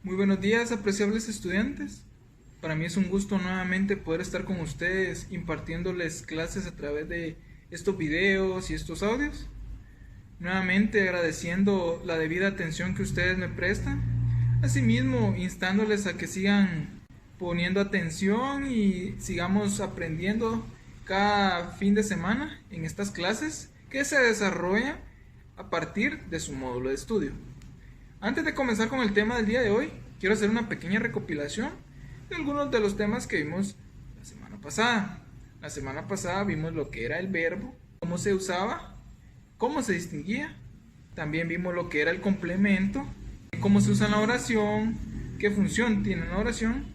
Muy buenos días, apreciables estudiantes. Para mí es un gusto nuevamente poder estar con ustedes impartiéndoles clases a través de estos videos y estos audios. Nuevamente agradeciendo la debida atención que ustedes me prestan. Asimismo, instándoles a que sigan poniendo atención y sigamos aprendiendo cada fin de semana en estas clases que se desarrollan a partir de su módulo de estudio. Antes de comenzar con el tema del día de hoy, quiero hacer una pequeña recopilación de algunos de los temas que vimos la semana pasada. La semana pasada vimos lo que era el verbo, cómo se usaba, cómo se distinguía. También vimos lo que era el complemento, cómo se usa en la oración, qué función tiene la oración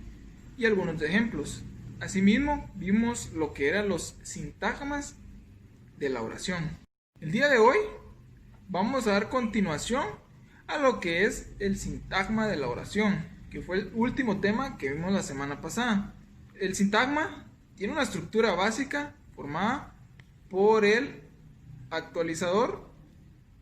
y algunos ejemplos. Asimismo, vimos lo que eran los sintagmas de la oración. El día de hoy vamos a dar continuación a lo que es el sintagma de la oración, que fue el último tema que vimos la semana pasada. El sintagma tiene una estructura básica formada por el actualizador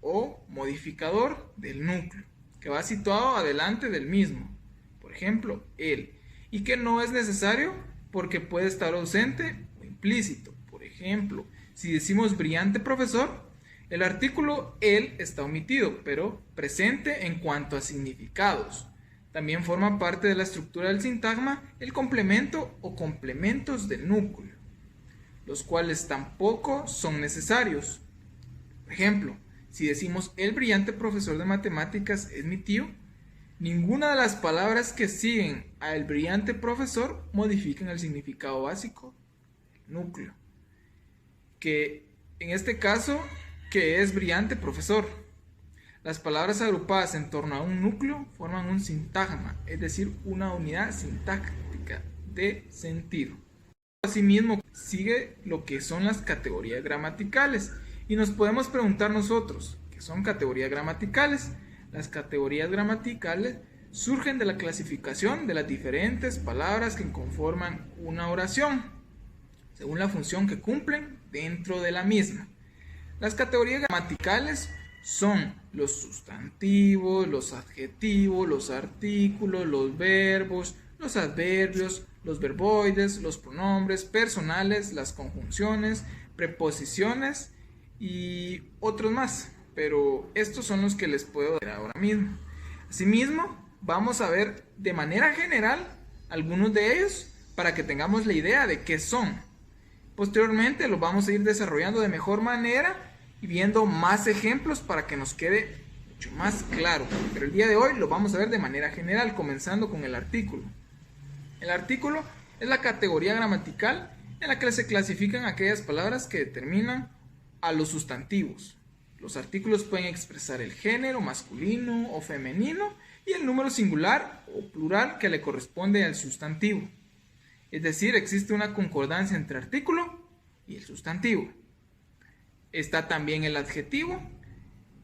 o modificador del núcleo, que va situado adelante del mismo. Por ejemplo, el, y que no es necesario porque puede estar ausente o implícito. Por ejemplo, si decimos brillante profesor, el artículo el está omitido, pero presente en cuanto a significados. También forma parte de la estructura del sintagma el complemento o complementos del núcleo, los cuales tampoco son necesarios. Por ejemplo, si decimos el brillante profesor de matemáticas es mi tío, ninguna de las palabras que siguen a el brillante profesor modifican el significado básico del núcleo, que en este caso que es brillante profesor. Las palabras agrupadas en torno a un núcleo forman un sintagma, es decir, una unidad sintáctica de sentido. Asimismo, sigue lo que son las categorías gramaticales y nos podemos preguntar nosotros, ¿qué son categorías gramaticales? Las categorías gramaticales surgen de la clasificación de las diferentes palabras que conforman una oración, según la función que cumplen dentro de la misma. Las categorías gramaticales son los sustantivos, los adjetivos, los artículos, los verbos, los adverbios, los verboides, los pronombres personales, las conjunciones, preposiciones y otros más. Pero estos son los que les puedo dar ahora mismo. Asimismo, vamos a ver de manera general algunos de ellos para que tengamos la idea de qué son. Posteriormente los vamos a ir desarrollando de mejor manera y viendo más ejemplos para que nos quede mucho más claro. Pero el día de hoy lo vamos a ver de manera general, comenzando con el artículo. El artículo es la categoría gramatical en la que se clasifican aquellas palabras que determinan a los sustantivos. Los artículos pueden expresar el género masculino o femenino y el número singular o plural que le corresponde al sustantivo. Es decir, existe una concordancia entre artículo y el sustantivo. Está también el adjetivo.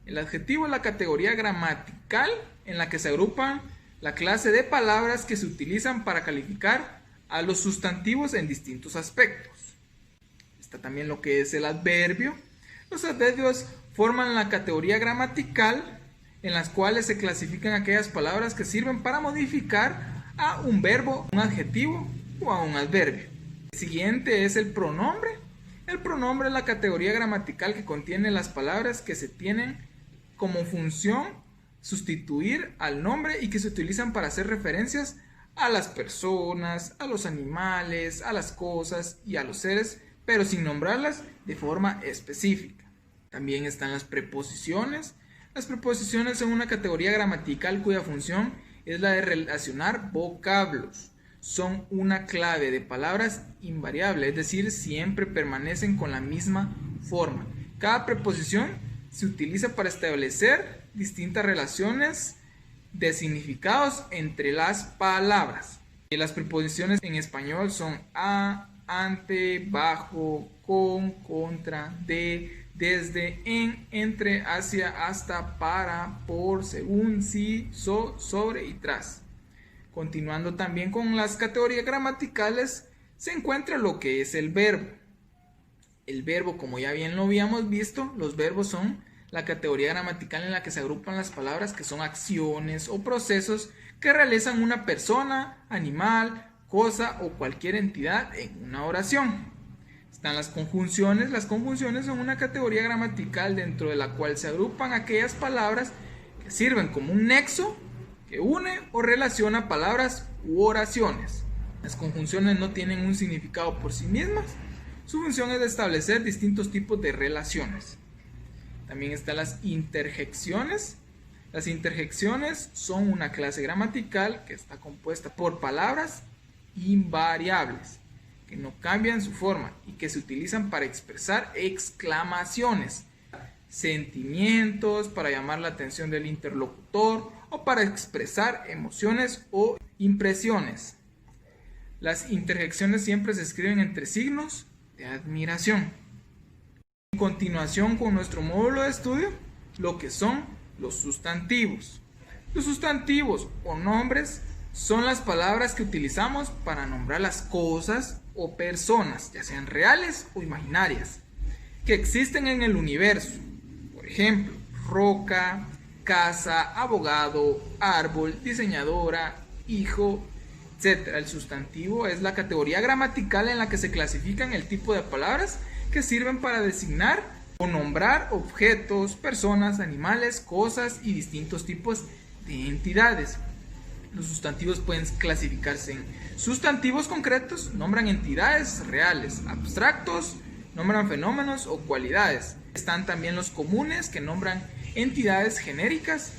El adjetivo es la categoría gramatical en la que se agrupan la clase de palabras que se utilizan para calificar a los sustantivos en distintos aspectos. Está también lo que es el adverbio. Los adverbios forman la categoría gramatical en las cuales se clasifican aquellas palabras que sirven para modificar a un verbo, un adjetivo o a un adverbio. El siguiente es el pronombre. El pronombre es la categoría gramatical que contiene las palabras que se tienen como función sustituir al nombre y que se utilizan para hacer referencias a las personas, a los animales, a las cosas y a los seres, pero sin nombrarlas de forma específica. También están las preposiciones. Las preposiciones son una categoría gramatical cuya función es la de relacionar vocablos. Son una clave de palabras invariable, es decir, siempre permanecen con la misma forma. Cada preposición se utiliza para establecer distintas relaciones de significados entre las palabras. Y las preposiciones en español son a, ante, bajo, con, contra, de, desde, en, entre, hacia, hasta, para, por, según, si, sobre y tras. Continuando también con las categorías gramaticales, se encuentra lo que es el verbo. El verbo, como ya bien lo habíamos visto, los verbos son la categoría gramatical en la que se agrupan las palabras que son acciones o procesos que realizan una persona, animal, cosa o cualquier entidad en una oración. Están las conjunciones. Las conjunciones son una categoría gramatical dentro de la cual se agrupan aquellas palabras que sirven como un nexo que une o relaciona palabras u oraciones. Las conjunciones no tienen un significado por sí mismas. Su función es de establecer distintos tipos de relaciones. También están las interjecciones. Las interjecciones son una clase gramatical que está compuesta por palabras invariables, que no cambian su forma y que se utilizan para expresar exclamaciones, sentimientos, para llamar la atención del interlocutor o para expresar emociones o impresiones. Las interjecciones siempre se escriben entre signos de admiración. En continuación con nuestro módulo de estudio, lo que son los sustantivos. Los sustantivos o nombres son las palabras que utilizamos para nombrar las cosas o personas, ya sean reales o imaginarias, que existen en el universo. Por ejemplo, roca, casa, abogado, árbol, diseñadora, hijo, etc. El sustantivo es la categoría gramatical en la que se clasifican el tipo de palabras que sirven para designar o nombrar objetos, personas, animales, cosas y distintos tipos de entidades. Los sustantivos pueden clasificarse en sustantivos concretos, nombran entidades reales; abstractos, nombran fenómenos o cualidades. Están también los comunes, que nombran entidades genéricas;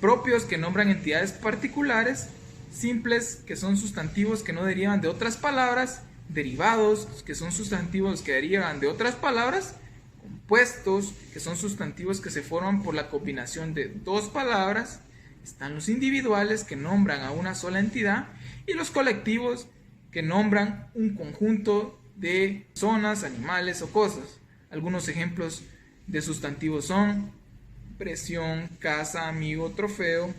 propios, que nombran entidades particulares; simples, que son sustantivos que no derivan de otras palabras; derivados, que son sustantivos que derivan de otras palabras; compuestos, que son sustantivos que se forman por la combinación de dos palabras. Están los individuales, que nombran a una sola entidad, y los colectivos, que nombran un conjunto de personas, animales o cosas. Algunos ejemplos de sustantivos son presión, casa, amigo, trofeo,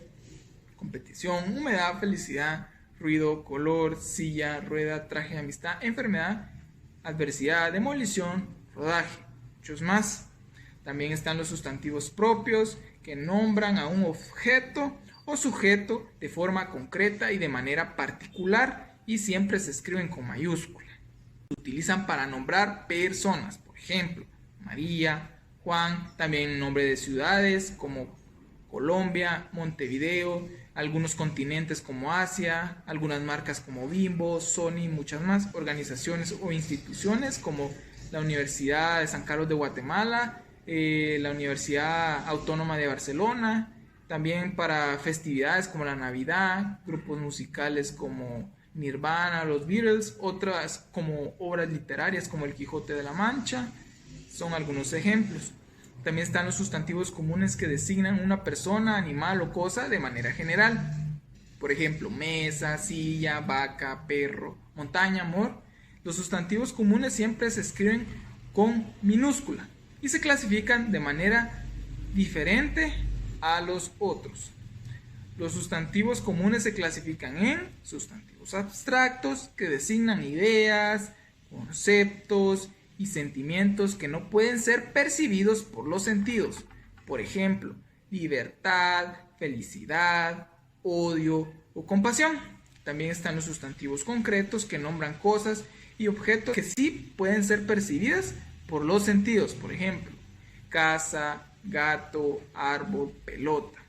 competición, humedad, felicidad, ruido, color, silla, rueda, traje, amistad, enfermedad, adversidad, demolición, rodaje, muchos más. También están los sustantivos propios, que nombran a un objeto o sujeto de forma concreta y de manera particular, y siempre se escriben con mayúscula. Se utilizan para nombrar personas, por ejemplo, María, Juan; también nombre de ciudades como Colombia, Montevideo; algunos continentes como Asia; algunas marcas como Bimbo, Sony, muchas más; organizaciones o instituciones como la Universidad de San Carlos de Guatemala, la Universidad Autónoma de Barcelona; también para festividades como la Navidad; grupos musicales como Nirvana, los Beatles; otras como obras literarias como El Quijote de la Mancha. Son algunos ejemplos. También están los sustantivos comunes, que designan una persona, animal o cosa de manera general. Por ejemplo, mesa, silla, vaca, perro, montaña, amor. Los sustantivos comunes siempre se escriben con minúscula y se clasifican de manera diferente a los otros. Los sustantivos comunes se clasifican en sustantivos abstractos, que designan ideas, conceptos y sentimientos que no pueden ser percibidos por los sentidos. Por ejemplo, libertad, felicidad, odio o compasión. También están los sustantivos concretos, que nombran cosas y objetos que sí pueden ser percibidas por los sentidos. Por ejemplo, casa, gato, árbol, pelota.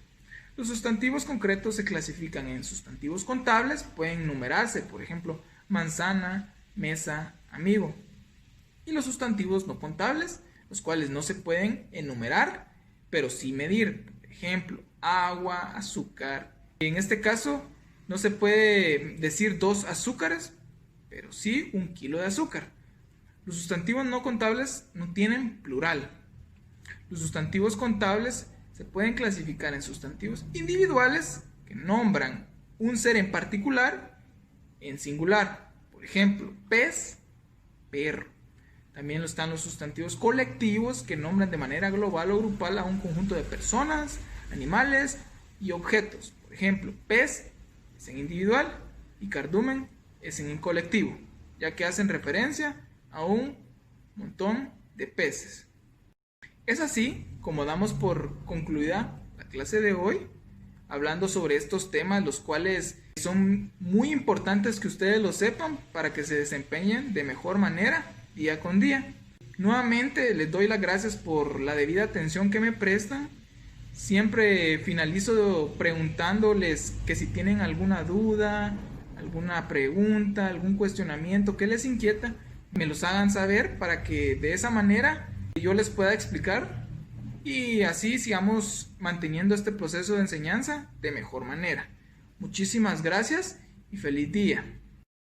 Los sustantivos concretos se clasifican en sustantivos contables, pueden numerarse, por ejemplo, manzana, mesa, amigo. Y los sustantivos no contables, los cuales no se pueden enumerar, pero sí medir. Por ejemplo, agua, azúcar. En este caso, no se puede decir 2 azúcares, pero sí 1 kilo de azúcar. Los sustantivos no contables no tienen plural. Los sustantivos contables se pueden clasificar en sustantivos individuales, que nombran un ser en particular, en singular. Por ejemplo, pez, perro. También están los sustantivos colectivos, que nombran de manera global o grupal a un conjunto de personas, animales y objetos. Por ejemplo, pez es en individual y cardumen es en colectivo, ya que hacen referencia a un montón de peces. Es así como damos por concluida la clase de hoy, hablando sobre estos temas, los cuales son muy importantes que ustedes lo sepan para que se desempeñen de mejor manera día con día. Nuevamente les doy las gracias por la debida atención que me prestan. Siempre finalizo preguntándoles que si tienen alguna duda, alguna pregunta, algún cuestionamiento que les inquieta, me los hagan saber para que de esa manera yo les pueda explicar y así sigamos manteniendo este proceso de enseñanza de mejor manera. Muchísimas gracias y feliz día.